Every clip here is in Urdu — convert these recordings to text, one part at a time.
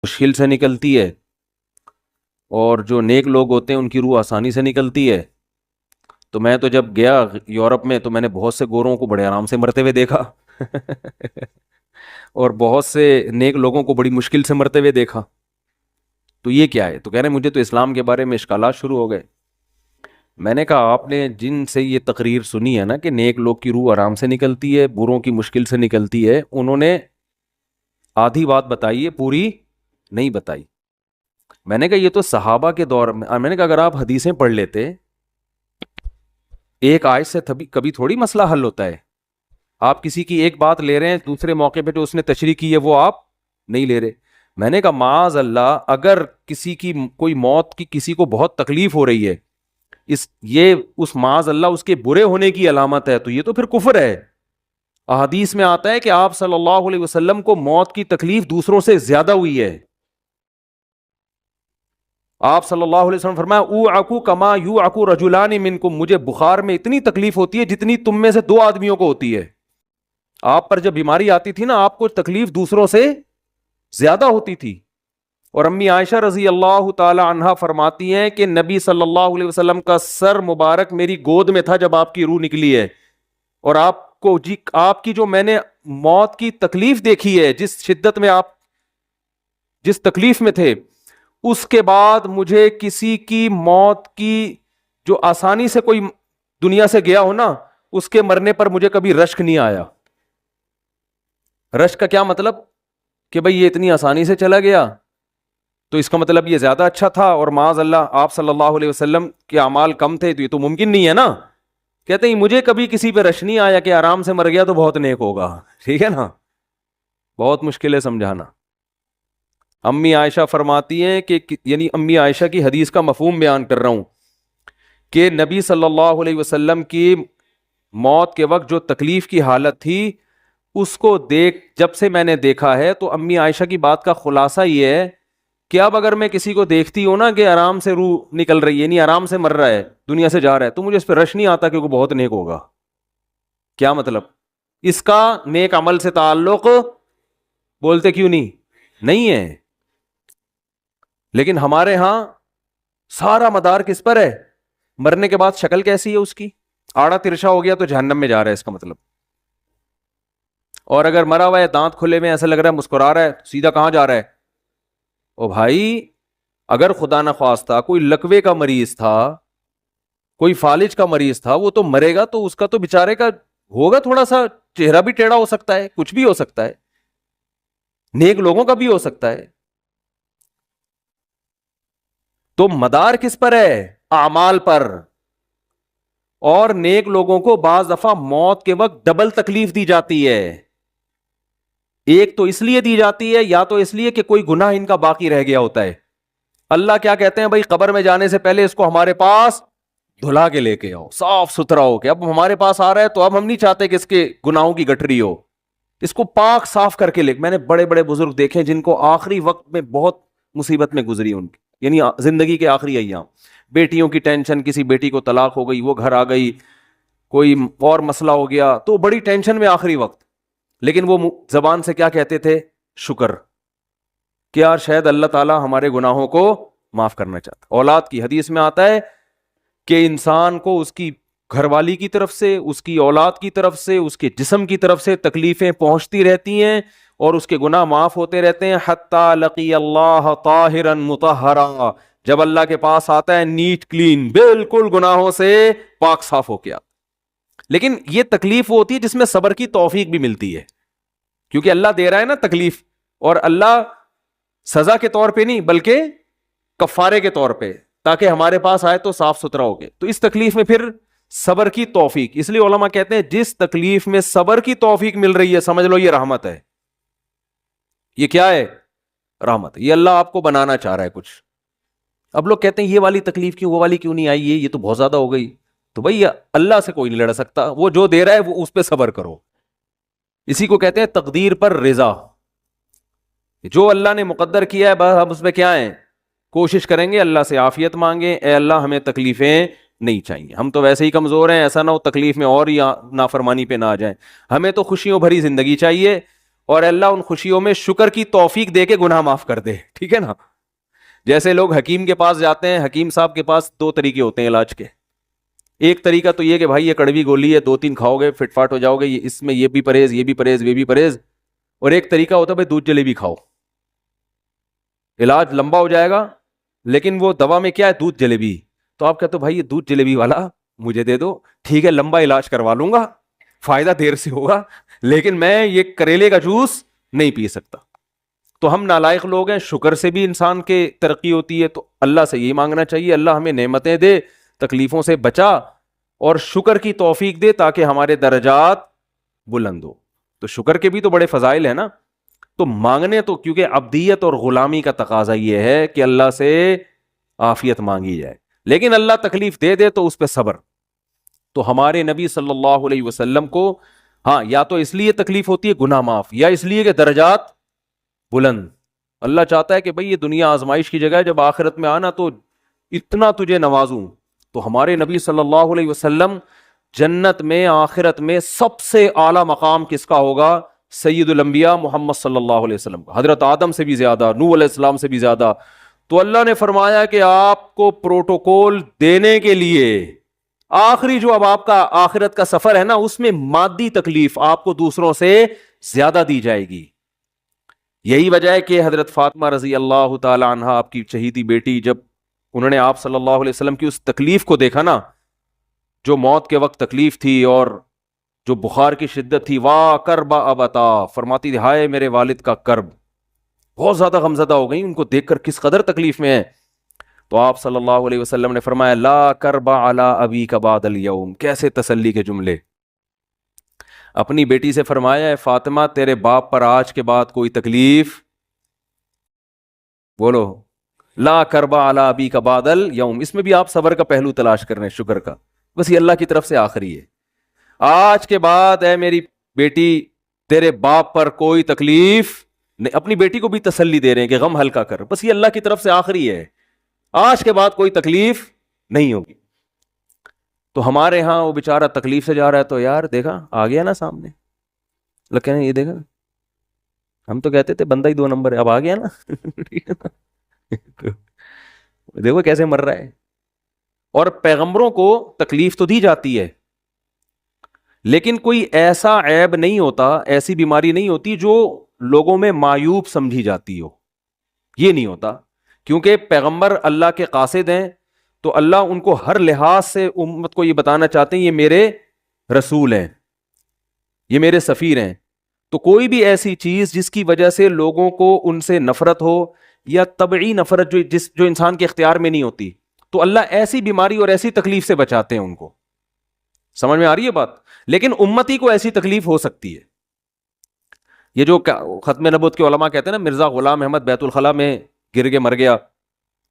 مشکل سے نکلتی ہے، اور جو نیک لوگ ہوتے ہیں ان کی روح آسانی سے نکلتی ہے. تو میں تو جب گیا یورپ میں تو میں نے بہت سے گوروں کو بڑے آرام سے مرتے ہوئے دیکھا اور بہت سے نیک لوگوں کو بڑی مشکل سے مرتے ہوئے دیکھا. تو یہ کیا ہے؟ تو کہہ رہے ہیں مجھے تو اسلام کے بارے میں اشکالات شروع ہو گئے. میں نے کہا آپ نے جن سے یہ تقریر سنی ہے نا کہ نیک لوگ کی روح آرام سے نکلتی ہے، بروں کی مشکل سے نکلتی ہے، انہوں نے آدھی بات بتائی ہے، پوری نہیں بتائی. میں نے کہا یہ تو صحابہ کے دور میں نے کہا اگر آپ حدیثیں پڑھ لیتے، ایک آیت سے کبھی تھوڑی مسئلہ حل ہوتا ہے. آپ کسی کی ایک بات لے رہے ہیں، دوسرے موقع پہ جو اس نے تشریح کی ہے وہ آپ نہیں لے رہے. میں نے کہا معاذ اللہ، اگر کسی کی کوئی موت کی کسی کو بہت تکلیف ہو رہی ہے، یہ اس معاذ اللہ اس کے برے ہونے کی علامت ہے، تو یہ تو پھر کفر ہے. احادیث میں آتا ہے کہ آپ صلی اللہ علیہ وسلم کو موت کی تکلیف دوسروں سے زیادہ ہوئی ہے. آپ صلی اللہ علیہ وسلم فرمایا اوعکو کما یوعکو رجلان منکم، مجھے بخار میں اتنی تکلیف ہوتی ہے جتنی تم میں سے دو آدمیوں کو ہوتی ہے. آپ پر جب بیماری آتی تھی نا، آپ کو تکلیف دوسروں سے زیادہ ہوتی تھی. اور امی عائشہ رضی اللہ تعالی عنہا فرماتی ہیں کہ نبی صلی اللہ علیہ وسلم کا سر مبارک میری گود میں تھا جب آپ کی روح نکلی ہے، اور آپ کی جو میں نے موت کی تکلیف دیکھی ہے، جس شدت میں آپ جس تکلیف میں تھے، اس کے بعد مجھے کسی کی موت کی جو آسانی سے کوئی دنیا سے گیا ہو نا، اس کے مرنے پر مجھے کبھی رشک نہیں آیا. رشک کا کیا مطلب؟ کہ بھئی یہ اتنی آسانی سے چلا گیا تو اس کا مطلب یہ زیادہ اچھا تھا، اور معاذ اللہ آپ صلی اللہ علیہ وسلم کے اعمال کم تھے، تو یہ تو ممکن نہیں ہے نا. کہتے ہیں مجھے کبھی کسی پہ رش نہیں آیا کہ آرام سے مر گیا تو بہت نیک ہوگا. ٹھیک ہے نا، بہت مشکل ہے سمجھانا. امی عائشہ فرماتی ہیں کہ یعنی امی عائشہ کی حدیث کا مفہوم بیان کر رہا ہوں کہ نبی صلی اللہ علیہ وسلم کی موت کے وقت جو تکلیف کی حالت تھی، اس کو جب سے میں نے دیکھا ہے، تو امی عائشہ کی بات کا خلاصہ یہ ہے کہ اب اگر میں کسی کو دیکھتی ہوں نا کہ آرام سے روح نکل رہی ہے، یعنی آرام سے مر رہا ہے، دنیا سے جا رہا ہے، تو مجھے اس پہ رش نہیں آتا کہ وہ بہت نیک ہوگا. کیا مطلب؟ اس کا نیک عمل سے تعلق بولتے کیوں نہیں ہے. لیکن ہمارے ہاں سارا مدار کس پر ہے؟ مرنے کے بعد شکل کیسی ہے اس کی؟ آڑا ترشا ہو گیا تو جہنم میں جا رہا ہے، اس کا مطلب. اور اگر مرا ہوا ہے، دانت کھلے میں، ایسا لگ رہا ہے مسکرا رہا ہے، سیدھا کہاں جا رہا ہے؟ او بھائی، اگر خدا نخواستہ کوئی لکوے کا مریض تھا، کوئی فالج کا مریض تھا، وہ تو مرے گا تو اس کا تو بیچارے کا ہوگا تھوڑا سا چہرہ بھی ٹیڑھا ہو سکتا ہے، کچھ بھی ہو سکتا ہے، نیک لوگوں کا بھی ہو سکتا ہے. تو مدار کس پر ہے؟ اعمال پر. اور نیک لوگوں کو بعض دفعہ موت کے وقت ڈبل تکلیف دی جاتی ہے. ایک تو اس لیے دی جاتی ہے، یا تو اس لیے کہ کوئی گناہ ان کا باقی رہ گیا ہوتا ہے. اللہ کیا کہتے ہیں؟ بھائی قبر میں جانے سے پہلے اس کو ہمارے پاس دھلا کے لے کے آؤ، صاف ستھرا ہو کے. اب ہمارے پاس آ رہا ہے تو اب ہم نہیں چاہتے کہ اس کے گناہوں کی گٹھری ہو، اس کو پاک صاف کر کے لے. میں نے بڑے بڑے بزرگ دیکھے جن کو آخری وقت میں بہت مصیبت میں گزری ان کی، یعنی زندگی کے آخری ایام، بیٹیوں کی ٹینشن، کسی بیٹی کو طلاق ہو گئی، وہ گھر آ گئی، کوئی اور مسئلہ ہو گیا، تو بڑی ٹینشن میں آخری وقت. لیکن وہ زبان سے کیا کہتے تھے؟ شکر، کہ یار شاید اللہ تعالی ہمارے گناہوں کو معاف کرنا چاہتا. اولاد کی حدیث میں آتا ہے کہ انسان کو اس کی گھر والی کی طرف سے، اس کی اولاد کی طرف سے، اس کے جسم کی طرف سے تکلیفیں پہنچتی رہتی ہیں، اور اس کے گناہ معاف ہوتے رہتے ہیں، حتی لقی اللہ طاہرا مطہرا، جب اللہ کے پاس آتا ہے نیٹ کلین، بالکل گناہوں سے پاک صاف ہو کے آتا. لیکن یہ تکلیف وہ ہوتی ہے جس میں صبر کی توفیق بھی ملتی ہے، کیونکہ اللہ دے رہا ہے نا تکلیف، اور اللہ سزا کے طور پہ نہیں بلکہ کفارے کے طور پہ، تاکہ ہمارے پاس آئے تو صاف ستھرا ہو گئے. تو اس تکلیف میں پھر صبر کی توفیق، اس لیے علماء کہتے ہیں جس تکلیف میں صبر کی توفیق مل رہی ہے، سمجھ لو یہ رحمت ہے. یہ کیا ہے؟ رحمت. یہ اللہ آپ کو بنانا چاہ رہا ہے کچھ. اب لوگ کہتے ہیں یہ والی تکلیف کیوں، وہ والی کیوں نہیں آئی، یہ تو بہت زیادہ ہو گئی. تو بھائی اللہ سے کوئی نہیں لڑ سکتا، وہ جو دے رہا ہے وہ اس پہ صبر کرو. اسی کو کہتے ہیں تقدیر پر رضا. جو اللہ نے مقدر کیا ہے بس ہم اس پہ کیا ہیں، کوشش کریں گے اللہ سے عافیت مانگیں، اے اللہ ہمیں تکلیفیں نہیں چاہیے، ہم تو ویسے ہی کمزور ہیں، ایسا نہ ہو تکلیف میں اور ہی نافرمانی پہ نہ آ جائیں. ہمیں تو خوشیوں بھری زندگی چاہیے، اور اللہ ان خوشیوں میں شکر کی توفیق دے کے گناہ معاف کر دے. ٹھیک ہے نا. جیسے لوگ حکیم کے پاس جاتے ہیں, حکیم صاحب کے پاس 2 طریقے ہوتے ہیں علاج کے. ایک طریقہ تو یہ کہ بھائی یہ کڑوی گولی ہے, 2-3 کھاؤ گے فٹ فاٹ ہو جاؤ گے, اس میں یہ بھی پرہیز, یہ بھی پرہیز, یہ بھی پرہیز. اور ایک طریقہ ہوتا ہے بھائی دودھ جلیبی کھاؤ, علاج لمبا ہو جائے گا, لیکن وہ دوا میں کیا ہے, دودھ جلیبی. تو آپ کہتے ہو بھائی یہ دودھ جلیبی والا مجھے دے دو, ٹھیک ہے لمبا علاج کروا لوں گا, فائدہ دیر سے ہوگا, لیکن میں یہ کریلے کا جوس نہیں پی سکتا. تو ہم نالائق لوگ ہیں. شکر سے بھی انسان کے ترقی ہوتی ہے, تو اللہ سے یہی مانگنا چاہیے اللہ ہمیں نعمتیں دے, تکلیفوں سے بچا اور شکر کی توفیق دے تاکہ ہمارے درجات بلند ہو. تو شکر کے بھی تو بڑے فضائل ہیں نا. تو مانگنے تو کیونکہ عبدیت اور غلامی کا تقاضا یہ ہے کہ اللہ سے عافیت مانگی جائے, لیکن اللہ تکلیف دے دے تو اس پہ صبر. تو ہمارے نبی صلی اللہ علیہ وسلم کو ہاں یا تو اس لیے تکلیف ہوتی ہے گناہ معاف, یا اس لیے کہ درجات بلند. اللہ چاہتا ہے کہ بھئی یہ دنیا آزمائش کی جگہ ہے, جب آخرت میں آنا تو اتنا تجھے نوازوں. تو ہمارے نبی صلی اللہ علیہ وسلم جنت میں آخرت میں سب سے اعلیٰ مقام کس کا ہوگا؟ سید الانبیاء محمد صلی اللہ علیہ وسلم کا, حضرت آدم سے بھی زیادہ, نوح علیہ السلام سے بھی زیادہ. تو اللہ نے فرمایا کہ آپ کو پروٹوکول دینے کے لیے آخری جو اب آپ کا آخرت کا سفر ہے نا, اس میں مادی تکلیف آپ کو دوسروں سے زیادہ دی جائے گی. یہی وجہ ہے کہ حضرت فاطمہ رضی اللہ تعالی عنہ, آپ کی چہیتی بیٹی, جب انہوں نے آپ صلی اللہ علیہ وسلم کی اس تکلیف کو دیکھا نا, جو موت کے وقت تکلیف تھی اور جو بخار کی شدت تھی, واہ کرب ابتا, فرماتی تھی ہائے میرے والد کا کرب. بہت زیادہ غمزدہ ہو گئی ان کو دیکھ کر کس قدر تکلیف میں ہے. تو آپ صلی اللہ علیہ وسلم نے فرمایا لا کرب علی ابیک بعد الیوم. کیسے تسلی کے جملے. اپنی بیٹی سے فرمایا ہے فاطمہ تیرے باپ پر آج کے بعد کوئی تکلیف, بولو لا کرب علی ابیک بعد الیوم. اس میں بھی آپ صبر کا پہلو تلاش کر رہے ہیں, شکر کا. بس یہ اللہ کی طرف سے آخری ہے. آج کے بعد اے میری بیٹی تیرے باپ پر کوئی تکلیف نہیں. اپنی بیٹی کو بھی تسلی دے رہے ہیں کہ غم ہلکا کر, بس یہ اللہ کی طرف سے آخری ہے, آج کے بعد کوئی تکلیف نہیں ہوگی. تو ہمارے ہاں وہ بیچارہ تکلیف سے جا رہا ہے, تو یار دیکھا آ گیا نا سامنے, لوگ کہنے یہ دیکھا, ہم تو کہتے تھے بندہ ہی 2 نمبر ہے, اب آ گیا نا. دیکھو کیسے مر رہا ہے. اور پیغمبروں کو تکلیف تو دی جاتی ہے, لیکن کوئی ایسا عیب نہیں ہوتا, ایسی بیماری نہیں ہوتی جو لوگوں میں معیوب سمجھی جاتی ہو. یہ نہیں ہوتا, کیونکہ پیغمبر اللہ کے قاصد ہیں, تو اللہ ان کو ہر لحاظ سے امت کو یہ بتانا چاہتے ہیں یہ میرے رسول ہیں, یہ میرے سفیر ہیں. تو کوئی بھی ایسی چیز جس کی وجہ سے لوگوں کو ان سے نفرت ہو, یا طبعی نفرت جو انسان کے اختیار میں نہیں ہوتی, تو اللہ ایسی بیماری اور ایسی تکلیف سے بچاتے ہیں ان کو. سمجھ میں آ رہی ہے بات؟ لیکن امتی کو ایسی تکلیف ہو سکتی ہے. یہ جو ختم نبوت کے علماء کہتے ہیں نا مرزا غلام احمد بیت الخلاء میں گر کے مر گیا,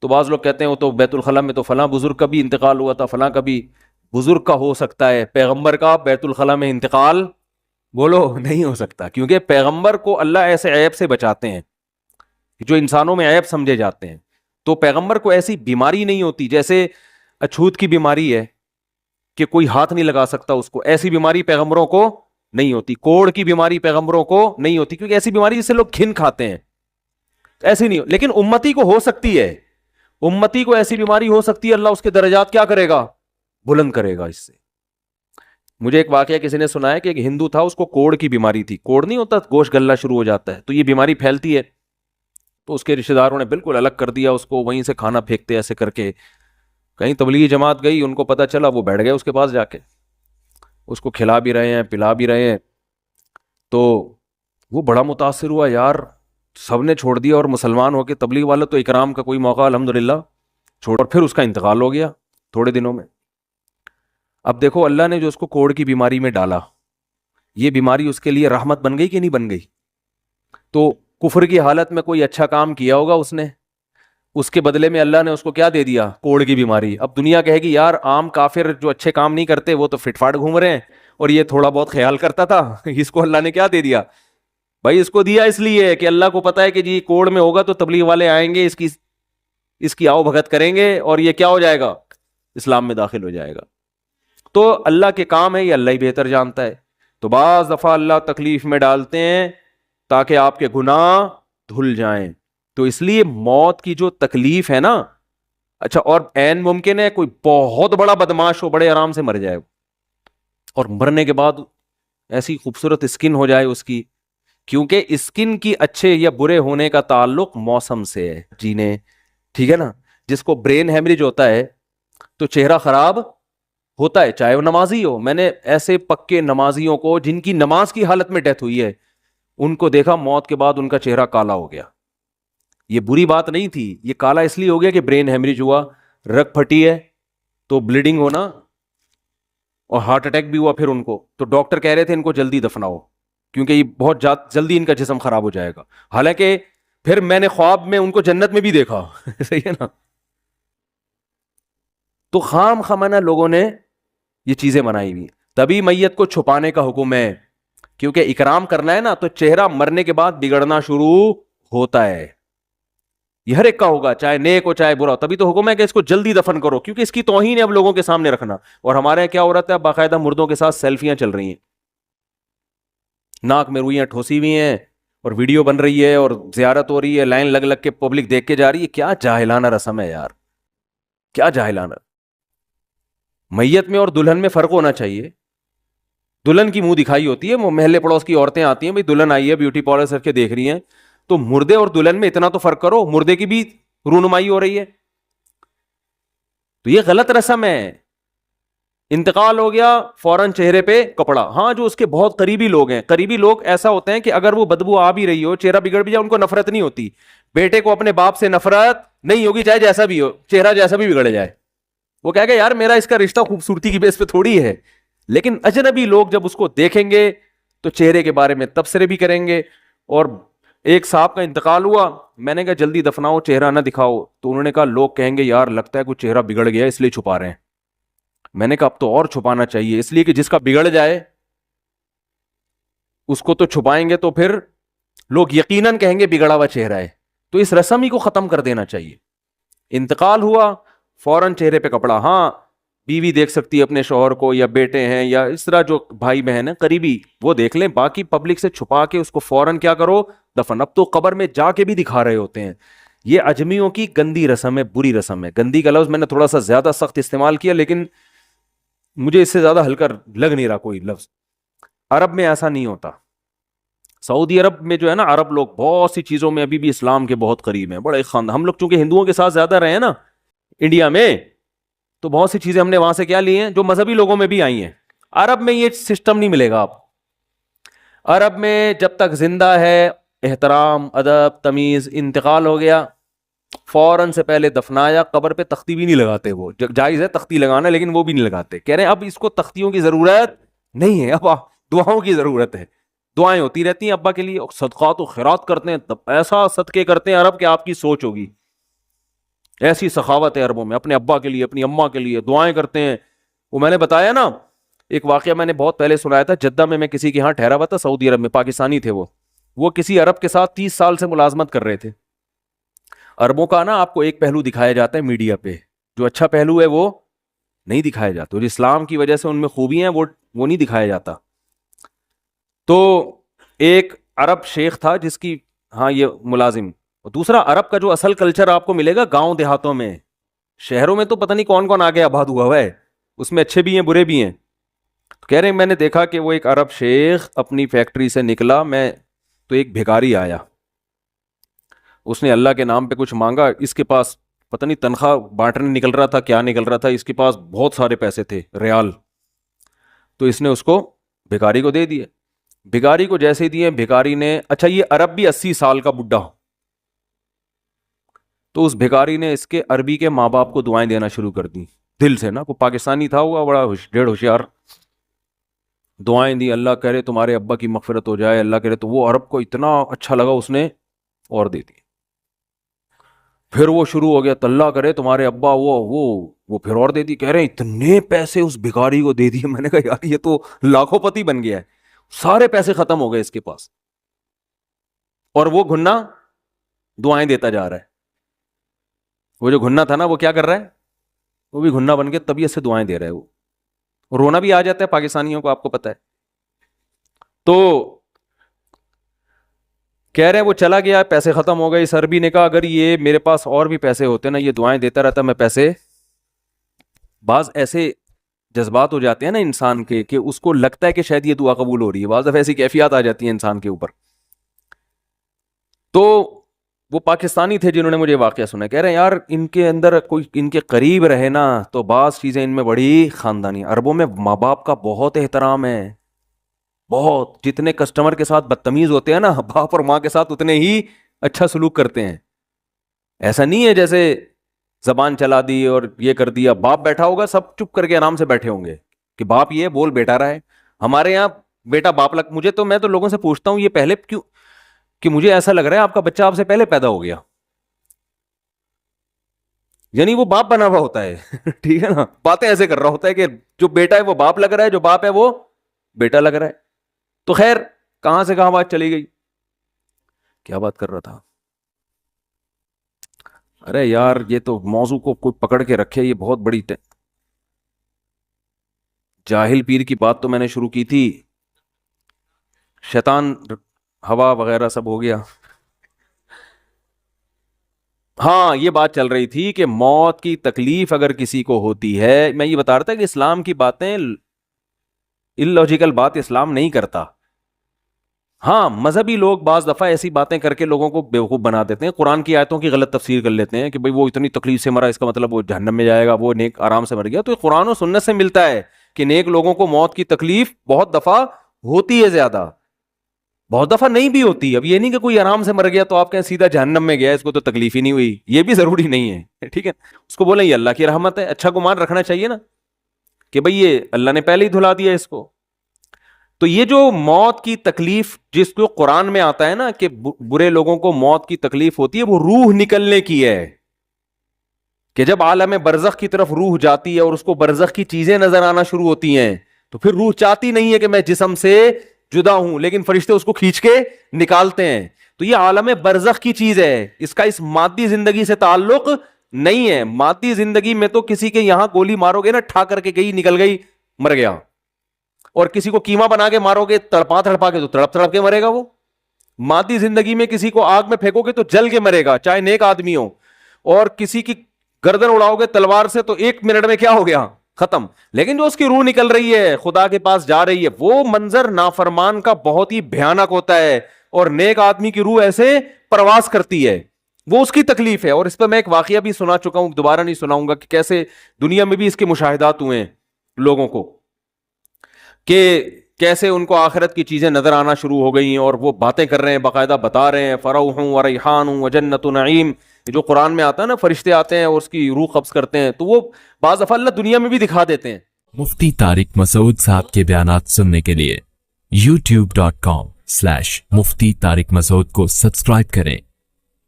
تو بعض لوگ کہتے ہیں وہ تو بیت الخلاء میں تو فلاں بزرگ کا بھی انتقال ہوا تھا, فلاں کا بھی. بزرگ کا ہو سکتا ہے, پیغمبر کا بیت الخلاء میں انتقال بولو نہیں ہو سکتا, کیونکہ پیغمبر کو اللہ ایسے عیب سے بچاتے ہیں جو انسانوں میں عیب سمجھے جاتے ہیں. تو پیغمبر کو ایسی بیماری نہیں ہوتی, جیسے اچھوت کی بیماری ہے کہ کوئی ہاتھ نہیں لگا سکتا اس کو, ایسی بیماری پیغمبروں کو نہیں ہوتی. کوڑ کی بیماری پیغمبروں کو نہیں ہوتی, کیونکہ ایسی بیماری جس سے لوگ کھن کھاتے ہیں, ایسی نہیں. لیکن امتی کو ہو سکتی ہے, امتی کو ایسی بیماری ہو سکتی ہے, اللہ اس کے درجات کیا کرے گا؟ بلند کرے گا اس سے. مجھے ایک واقعہ کسی نے سنایا کہ ایک ہندو تھا, اس کو کوڑ کی بیماری تھی. کوڑ نہیں ہوتا, گوشت گلنا شروع ہو جاتا ہے, تو یہ بیماری پھیلتی ہے. تو اس کے رشتہ داروں نے بالکل الگ کر دیا اس کو, وہیں سے کھانا پھینکتے ایسے کر کے. کہیں تبلیغی جماعت گئی, ان کو پتہ چلا, وہ بیٹھ گئے اس کے پاس جا کے, اس کو کھلا بھی رہے ہیں پلا بھی رہے ہیں. تو وہ بڑا متاثر ہوا, یار سب نے چھوڑ دیا اور مسلمان ہو کے تبلیغ والا تو اکرام کا کوئی موقع الحمدللہ چھوڑ. اور پھر اس کا انتقال ہو گیا تھوڑے دنوں میں. اب دیکھو اللہ نے جو اس کو کوڑ کی بیماری میں ڈالا, یہ بیماری اس کے لیے رحمت بن گئی کہ نہیں بن گئی؟ تو کفر کی حالت میں کوئی اچھا کام کیا ہوگا اس نے, اس کے بدلے میں اللہ نے اس کو کیا دے دیا؟ کوڑ کی بیماری. اب دنیا کہے گی یار عام کافر جو اچھے کام نہیں کرتے وہ تو فٹ فاٹ گھوم رہے ہیں, اور یہ تھوڑا بہت خیال کرتا تھا, اس کو اللہ نے کیا دے دیا؟ بھائی اس کو دیا اس لیے کہ اللہ کو پتا ہے کہ جی کوڑ میں ہوگا تو تبلیغ والے آئیں گے, اس کی آؤ بھگت کریں گے, اور یہ کیا ہو جائے گا؟ اسلام میں داخل ہو جائے گا. تو اللہ کے کام ہے, یہ اللہ ہی بہتر جانتا ہے. تو بعض دفعہ اللہ تکلیف میں ڈالتے ہیں تاکہ آپ کے گناہ دھل جائیں. تو اس لیے موت کی جو تکلیف ہے نا, اچھا, اور عین ممکن ہے کوئی بہت بڑا بدماش ہو, بڑے آرام سے مر جائے, اور مرنے کے بعد ایسی خوبصورت اسکن ہو جائے اس کی, کیونکہ اسکن کی اچھے یا برے ہونے کا تعلق موسم سے ہے. جینے, ٹھیک ہے نا, جس کو برین ہیمریج ہوتا ہے تو چہرہ خراب ہوتا ہے, چاہے وہ نمازی ہو. میں نے ایسے پکے نمازیوں کو جن کی نماز کی حالت میں ڈیتھ ہوئی ہے, ان کو دیکھا موت کے بعد ان کا چہرہ کالا ہو گیا. یہ بری بات نہیں تھی, یہ کالا اس لیے ہو گیا کہ برین ہیمریج ہوا, رگ پھٹی ہے تو بلیڈنگ ہونا, اور ہارٹ اٹیک بھی ہوا پھر ان کو. تو ڈاکٹر کہہ رہے تھے ان کو جلدی دفناؤ کیونکہ یہ بہت جلدی ان کا جسم خراب ہو جائے گا. حالانکہ پھر میں نے خواب میں ان کو جنت میں بھی دیکھا. صحیح ہے نا. تو خام خامنہ لوگوں نے یہ چیزیں بنائی ہوئی. تبھی میت کو چھپانے کا حکم ہے, کیونکہ اکرام کرنا ہے نا, تو چہرہ مرنے کے بعد بگڑنا شروع ہوتا ہے. یہ ہر ایک کا ہوگا, چاہے نیک ہو چاہے برا ہو. تبھی تو حکم ہے کہ اس کو جلدی دفن کرو, کیونکہ اس کی توہین ہے اب لوگوں کے سامنے رکھنا. اور ہمارے یہاں کیا ہو رہا ہے, باقاعدہ مردوں کے ساتھ سیلفیاں چل رہی ہیں, ناک میں روئیاں ٹھوسی ہوئی ہیں, اور ویڈیو بن رہی ہے, اور زیارت ہو رہی ہے, لائن لگ لگ کے پبلک دیکھ کے جا رہی ہے. کیا جاہلانہ رسم ہے یار, کیا جاہلانہ. میت میں اور دلہن میں فرق ہونا چاہیے. دلہن کی منہ دکھائی ہوتی ہے, وہ محلے پڑوس کی عورتیں آتی ہیں, بھائی دلہن آئی ہے بیوٹی پارلر کر کے دیکھ رہی ہیں, تو مردے اور دلہن میں اتنا تو فرق کرو, مردے کی بھی رونمائی ہو رہی ہے. تو یہ غلط رسم ہے. انتقال ہو گیا فوراً چہرے پہ کپڑا. ہاں, جو اس کے بہت قریبی لوگ ہیں, قریبی لوگ ایسا ہوتے ہیں کہ اگر وہ بدبو آ بھی رہی ہو, چہرہ بگڑ بھی جائے, ان کو نفرت نہیں ہوتی. بیٹے کو اپنے باپ سے نفرت نہیں ہوگی, چاہے جیسا بھی ہو, چہرہ جیسا بھی بگڑ جائے. وہ کہے گا یار میرا اس کا رشتہ خوبصورتی کی بیس پہ تھوڑی ہے. لیکن اجنبی لوگ جب اس کو دیکھیں گے تو چہرے کے بارے میں تبصرے بھی کریں گے. اور ایک صاحب کا انتقال ہوا, میں نے کہا جلدی دفناؤ, چہرہ نہ دکھاؤ. تو انہوں نے کہا لوگ کہیں گے یار لگتا ہے کوئی چہرہ بگڑ گیا اس لیے چھپا رہے ہیں. میں نے کہا اب تو اور چھپانا چاہیے, اس لیے کہ جس کا بگڑ جائے اس کو تو چھپائیں گے تو پھر لوگ یقیناً کہیں گے بگڑا ہوا چہرہ ہے. تو اس رسم ہی کو ختم کر دینا چاہیے. انتقال ہوا فوراً چہرے پہ کپڑا. ہاں, بیوی دیکھ سکتی ہے اپنے شوہر کو, یا بیٹے ہیں, یا اس طرح جو بھائی بہن ہیں قریبی, وہ دیکھ لیں. باقی پبلک سے چھپا کے اس کو فوراً کیا کرو, دفن. اب تو قبر میں جا کے بھی دکھا رہے ہوتے ہیں. یہ اجمیوں کی گندی رسم ہے, بری رسم ہے. گندی کا لفظ میں نے تھوڑا سا زیادہ سخت استعمال کیا, لیکن مجھے اس سے زیادہ ہلکا لگ نہیں رہا کوئی لفظ. عرب میں ایسا نہیں ہوتا. سعودی عرب میں جو ہے نا, عرب لوگ بہت سی چیزوں میں ابھی بھی اسلام کے بہت قریب ہیں, بڑے خاندان. ہم لوگ چونکہ ہندوؤں کے ساتھ زیادہ رہے ہیں نا انڈیا میں, تو بہت سی چیزیں ہم نے وہاں سے کیا لی ہیں جو مذہبی لوگوں میں بھی آئی ہیں. عرب میں یہ سسٹم نہیں ملے گا. آپ عرب میں جب تک زندہ ہے احترام, ادب, تمیز. انتقال ہو گیا فوراً سے پہلے دفنایا, قبر پہ تختی بھی نہیں لگاتے. وہ جائز ہے تختی لگانا, لیکن وہ بھی نہیں لگاتے. کہہ رہے ہیں اب اس کو تختیوں کی ضرورت نہیں ہے, اب دعاؤں کی ضرورت ہے. دعائیں ہوتی رہتی ہیں ابا کے لیے, صدقات و خیرات کرتے ہیں, ایسا صدقے کرتے ہیں عرب کہ آپ کی سوچ ہوگی. ایسی سخاوت ہے عربوں میں, اپنے ابا کے لیے, اپنی اماں کے لیے دعائیں کرتے ہیں. وہ میں نے بتایا نا, ایک واقعہ میں نے بہت پہلے سنایا تھا. جدہ میں کسی کے ہاں ٹھہرا ہوا تھا, سعودی عرب میں, پاکستانی تھے. وہ کسی عرب کے ساتھ 30 سال سے ملازمت کر رہے تھے. عربوں کا نا آپ کو ایک پہلو دکھایا جاتا ہے میڈیا پہ, جو اچھا پہلو ہے وہ نہیں دکھایا جاتا. جو اسلام کی وجہ سے ان میں خوبیاں ہیں وہ نہیں دکھایا جاتا. تو ایک عرب شیخ تھا جس کی, ہاں یہ ملازم. دوسرا عرب کا جو اصل کلچر آپ کو ملے گا گاؤں دیہاتوں میں, شہروں میں تو پتہ نہیں کون کون آگے آباد ہوا ہے, اس میں اچھے بھی ہیں برے بھی ہیں. تو کہہ رہے ہیں میں نے دیکھا کہ وہ ایک عرب شیخ اپنی فیکٹری سے نکلا, میں تو ایک بھکاری آیا, اس نے اللہ کے نام پہ کچھ مانگا. اس کے پاس پتہ نہیں تنخواہ بانٹنے نکل رہا تھا کیا نکل رہا تھا, اس کے پاس بہت سارے پیسے تھے ریال. تو اس نے اس کو بھکاری کو دے دیے. بھکاری کو جیسے ہی دیے, بھکاری نے, اچھا یہ عرب بھی 80 سال کا بڈھا, تو اس بھکاری نے اس کے عربی کے ماں باپ کو دعائیں دینا شروع کر دی دل سے نا. کو پاکستانی تھا ہوا, بڑا ڈیڑھ ہوشیار. دعائیں دی, اللہ کرے تمہارے ابا کی مغفرت ہو جائے, اللہ کرے. تو وہ عرب کو اتنا اچھا لگا, اس نے اور دے دی. پھر وہ شروع ہو گیا, اللہ کرے تمہارے ابا وہ پھر اور دے دی. کہہ رہے ہیں اتنے پیسے اس بھکاری کو دے دیے. میں نے کہا یار یہ تو لاکھوں پتی بن گیا ہے, سارے پیسے ختم ہو گئے اس کے پاس, اور وہ گھنا دعائیں دیتا جا رہا ہے. وہ جو گھنا تھا نا وہ کیا کر رہا ہے, وہ بھی گھنا بن کے طبیعت سے دعائیں دے رہا ہے. وہ رونا بھی آ جاتا ہے پاکستانیوں کو, آپ کو پتا ہے. تو کہہ رہے ہیں وہ چلا گیا, پیسے ختم ہو گئے. سر بھی نے کہا اگر یہ میرے پاس اور بھی پیسے ہوتے نا, یہ دعائیں دیتا رہتا میں پیسے. بعض ایسے جذبات ہو جاتے ہیں نا انسان کے کہ اس کو لگتا ہے کہ شاید یہ دعا قبول ہو رہی ہے, بعض دفعہ ایسی کیفیات آ جاتی ہیں انسان کے اوپر. تو وہ پاکستانی تھے جنہوں نے مجھے واقعہ سنا, کہہ رہے ہیں یار ان کے اندر کوئی ان کے قریب رہے نا تو بعض چیزیں ان میں بڑی خاندانی. عربوں میں ماں باپ کا بہت احترام ہے, بہت. جتنے کسٹمر کے ساتھ بدتمیز ہوتے ہیں نا, باپ اور ماں کے ساتھ اتنے ہی اچھا سلوک کرتے ہیں. ایسا نہیں ہے جیسے زبان چلا دی اور یہ کر دیا. باپ بیٹھا ہوگا سب چپ کر کے آرام سے بیٹھے ہوں گے کہ باپ یہ بول بیٹا رہا ہے. ہمارے یہاں بیٹا باپ لگ, میں تو لوگوں سے پوچھتا ہوں یہ پہلے کیوں, کہ مجھے ایسا لگ رہا ہے آپ کا بچہ آپ سے پہلے پیدا ہو گیا, یعنی وہ باپ بنا ہوا ہوتا ہے. ٹھیک ہے نا, باتیں ایسے کر رہا ہوتا ہے کہ جو بیٹا ہے وہ باپ لگ رہا ہے, جو باپ ہے وہ بیٹا لگ رہا ہے. تو خیر کہاں سے کہاں بات چلی گئی, کیا بات کر رہا تھا. ارے یار یہ تو موضوع کو کوئی پکڑ کے رکھے, یہ بہت بڑی جاہل پیر کی بات تو میں نے شروع کی تھی, شیطان ہوا وغیرہ سب ہو گیا. ہاں یہ بات چل رہی تھی کہ موت کی تکلیف اگر کسی کو ہوتی ہے, میں یہ بتا رہا تھا کہ اسلام کی باتیں اللاجیکل بات اسلام نہیں کرتا. ہاں مذہبی لوگ بعض دفعہ ایسی باتیں کر کے لوگوں کو بیوقوف بنا دیتے ہیں, قرآن کی آیتوں کی غلط تفسیر کر لیتے ہیں کہ بھئی وہ اتنی تکلیف سے مرا اس کا مطلب وہ جہنم میں جائے گا, وہ نیک آرام سے مر گیا. تو قرآن و سنت سے ملتا ہے کہ نیک لوگوں کو موت کی تکلیف بہت دفعہ ہوتی ہے, زیادہ بہت دفعہ نہیں بھی ہوتی. اب یہ نہیں کہ کوئی آرام سے مر گیا تو آپ کہیں سیدھا جہنم میں گیا, اس کو تو تکلیف ہی نہیں ہوئی, یہ بھی ضروری نہیں ہے. ٹھیک ہے, اس کو بولیں یہ اللہ کی رحمت ہے, اچھا گمان رکھنا چاہیے نا کہ بھئی یہ اللہ نے پہلے ہی دھلا دیا اس کو. تو یہ جو موت کی تکلیف جس کو قرآن میں آتا ہے نا کہ برے لوگوں کو موت کی تکلیف ہوتی ہے, وہ روح نکلنے کی ہے, کہ جب عالم برزخ کی طرف روح جاتی ہے اور اس کو برزخ کی چیزیں نظر آنا شروع ہوتی ہیں تو پھر روح چاہتی نہیں ہے کہ میں جسم سے جدا ہوں, لیکن فرشتے اس کو کھینچ کے نکالتے ہیں. تو یہ عالم برزخ کی چیز ہے, اس کا اس مادی زندگی سے تعلق نہیں ہے. مادی زندگی میں تو کسی کے یہاں گولی مارو گے نا, ٹھا کر کے گئی نکل گئی مر گیا, اور کسی کو کیما بنا کے مارو گے تڑپا تڑپا کے تو تڑپ تڑپ کے مرے گا وہ. مادی زندگی میں کسی کو آگ میں پھینکو گے تو جل کے مرے گا, چاہے نیک آدمی ہو, اور کسی کی گردن اڑاؤ گے تلوار سے تو 1 منٹ میں کیا ہو گیا, ختم. لیکن جو اس کی روح نکل رہی ہے, خدا کے پاس جا رہی ہے, وہ منظر نافرمان کا بہت ہی بھیانک ہوتا ہے, اور نیک آدمی کی روح ایسے پرواز کرتی ہے, وہ اس کی تکلیف ہے. اور اس پہ میں ایک واقعہ بھی سنا چکا ہوں, دوبارہ نہیں سناؤں گا, کہ کیسے دنیا میں بھی اس کے مشاہدات ہوئے ہیں لوگوں کو, کہ کیسے ان کو آخرت کی چیزیں نظر آنا شروع ہو گئی ہیں اور وہ باتیں کر رہے ہیں, باقاعدہ بتا رہے ہیں فروح و ریحان و جنت نعیم. جو قرآن میں آتا ہے نا, فرشتے آتے ہیں اور اس کی روح قبض کرتے ہیں, تو وہ بعض دفعہ اللہ دنیا میں بھی دکھا دیتے ہیں. مفتی طارق مسعود صاحب کے بیانات سننے کے لیے youtube.com/مفتی طارق مسعود کو سبسکرائب کریں,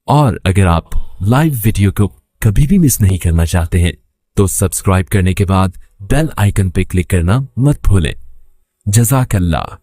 اور اگر آپ لائیو ویڈیو کو کبھی بھی مس نہیں کرنا چاہتے ہیں تو سبسکرائب کرنے کے بعد بیل آئیکن پہ کلک کرنا مت بھولیں. جزاک اللہ.